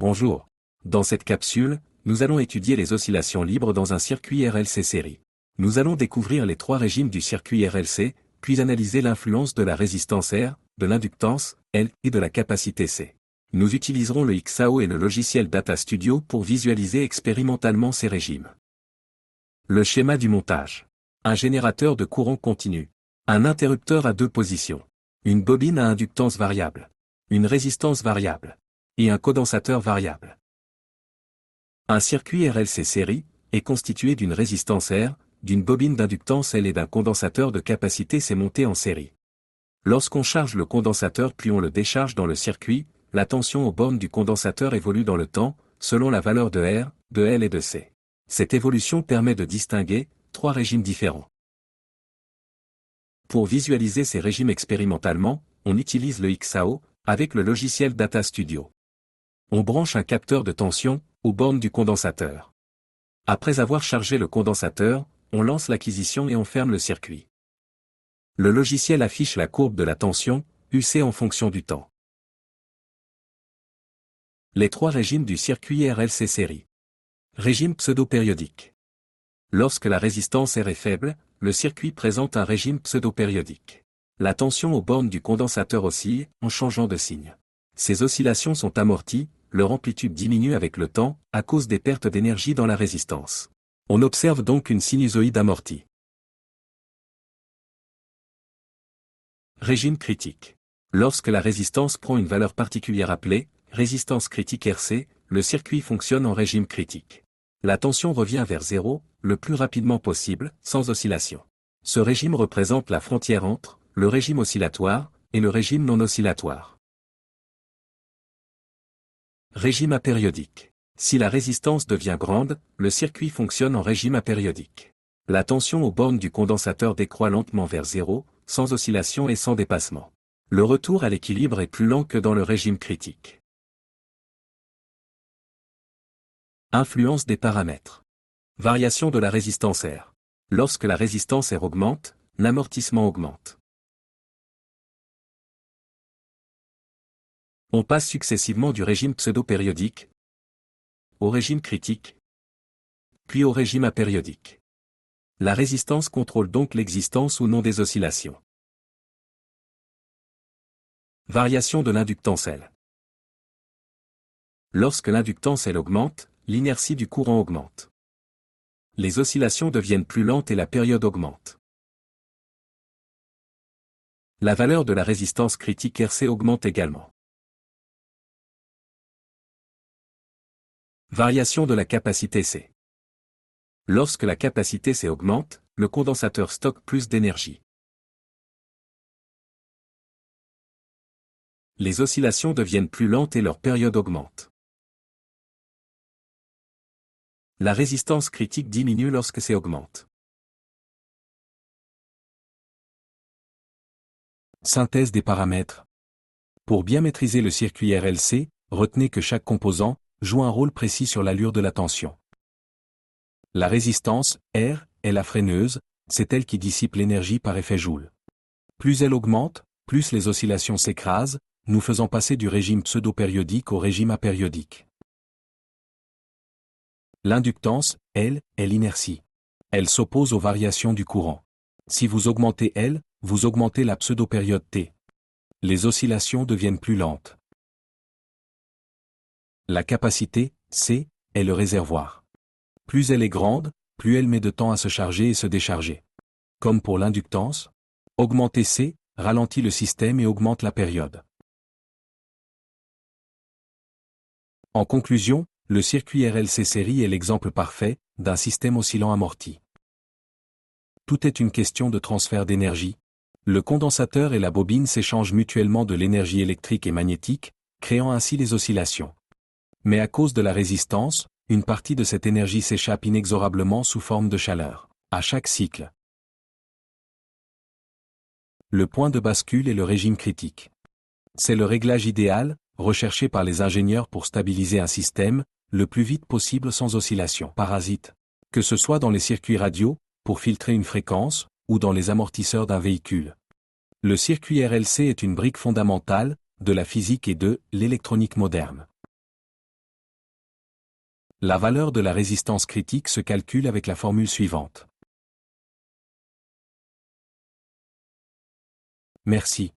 Bonjour. Dans cette capsule, nous allons étudier les oscillations libres dans un circuit RLC série. Nous allons découvrir les trois régimes du circuit RLC, puis analyser l'influence de la résistance R, de l'inductance L et de la capacité C. Nous utiliserons le XAO et le logiciel Data Studio pour visualiser expérimentalement ces régimes. Le schéma du montage. Un générateur de courant continu. Un interrupteur à deux positions. Une bobine à inductance variable. Une résistance variable. Et un condensateur variable. Un circuit RLC série est constitué d'une résistance R, d'une bobine d'inductance L et d'un condensateur de capacité C monté en série. Lorsqu'on charge le condensateur puis on le décharge dans le circuit, la tension aux bornes du condensateur évolue dans le temps, selon la valeur de R, de L et de C. Cette évolution permet de distinguer trois régimes différents. Pour visualiser ces régimes expérimentalement, on utilise le XAO, avec le logiciel Data Studio. On branche un capteur de tension aux bornes du condensateur. Après avoir chargé le condensateur, on lance l'acquisition et on ferme le circuit. Le logiciel affiche la courbe de la tension, UC en fonction du temps. Les trois régimes du circuit RLC série. Régime pseudo-périodique. Lorsque la résistance R est faible, le circuit présente un régime pseudo-périodique. La tension aux bornes du condensateur oscille en changeant de signe. Ces oscillations sont amorties, leur amplitude diminue avec le temps, à cause des pertes d'énergie dans la résistance. On observe donc une sinusoïde amortie. Régime critique. Lorsque la résistance prend une valeur particulière appelée résistance critique RC, le circuit fonctionne en régime critique. La tension revient vers zéro, le plus rapidement possible, sans oscillation. Ce régime représente la frontière entre le régime oscillatoire et le régime non oscillatoire. Régime apériodique. Si la résistance devient grande, le circuit fonctionne en régime apériodique. La tension aux bornes du condensateur décroît lentement vers zéro, sans oscillation et sans dépassement. Le retour à l'équilibre est plus lent que dans le régime critique. Influence des paramètres. Variation de la résistance R. Lorsque la résistance R augmente, l'amortissement augmente. On passe successivement du régime pseudo-périodique au régime critique, puis au régime apériodique. La résistance contrôle donc l'existence ou non des oscillations. Variation de l'inductance L. Lorsque l'inductance L augmente, l'inertie du courant augmente. Les oscillations deviennent plus lentes et la période augmente. La valeur de la résistance critique RC augmente également. Variation de la capacité C. Lorsque la capacité C augmente, le condensateur stocke plus d'énergie. Les oscillations deviennent plus lentes et leur période augmente. La résistance critique diminue lorsque C augmente. Synthèse des paramètres. Pour bien maîtriser le circuit RLC, retenez que chaque composant joue un rôle précis sur l'allure de la tension. La résistance, R, est la freineuse, c'est elle qui dissipe l'énergie par effet Joule. Plus elle augmente, plus les oscillations s'écrasent, nous faisant passer du régime pseudo-périodique au régime apériodique. L'inductance, L, est l'inertie. Elle s'oppose aux variations du courant. Si vous augmentez L, vous augmentez la pseudo-période T. Les oscillations deviennent plus lentes. La capacité, C, est le réservoir. Plus elle est grande, plus elle met de temps à se charger et se décharger. Comme pour l'inductance, augmenter C ralentit le système et augmente la période. En conclusion, le circuit RLC série est l'exemple parfait d'un système oscillant amorti. Tout est une question de transfert d'énergie. Le condensateur et la bobine s'échangent mutuellement de l'énergie électrique et magnétique, créant ainsi les oscillations. Mais à cause de la résistance, une partie de cette énergie s'échappe inexorablement sous forme de chaleur, à chaque cycle. Le point de bascule est le régime critique. C'est le réglage idéal, recherché par les ingénieurs pour stabiliser un système, le plus vite possible sans oscillation. Parasite. Que ce soit dans les circuits radio, pour filtrer une fréquence, ou dans les amortisseurs d'un véhicule. Le circuit RLC est une brique fondamentale de la physique et de l'électronique moderne. La valeur de la résistance critique se calcule avec la formule suivante. Merci.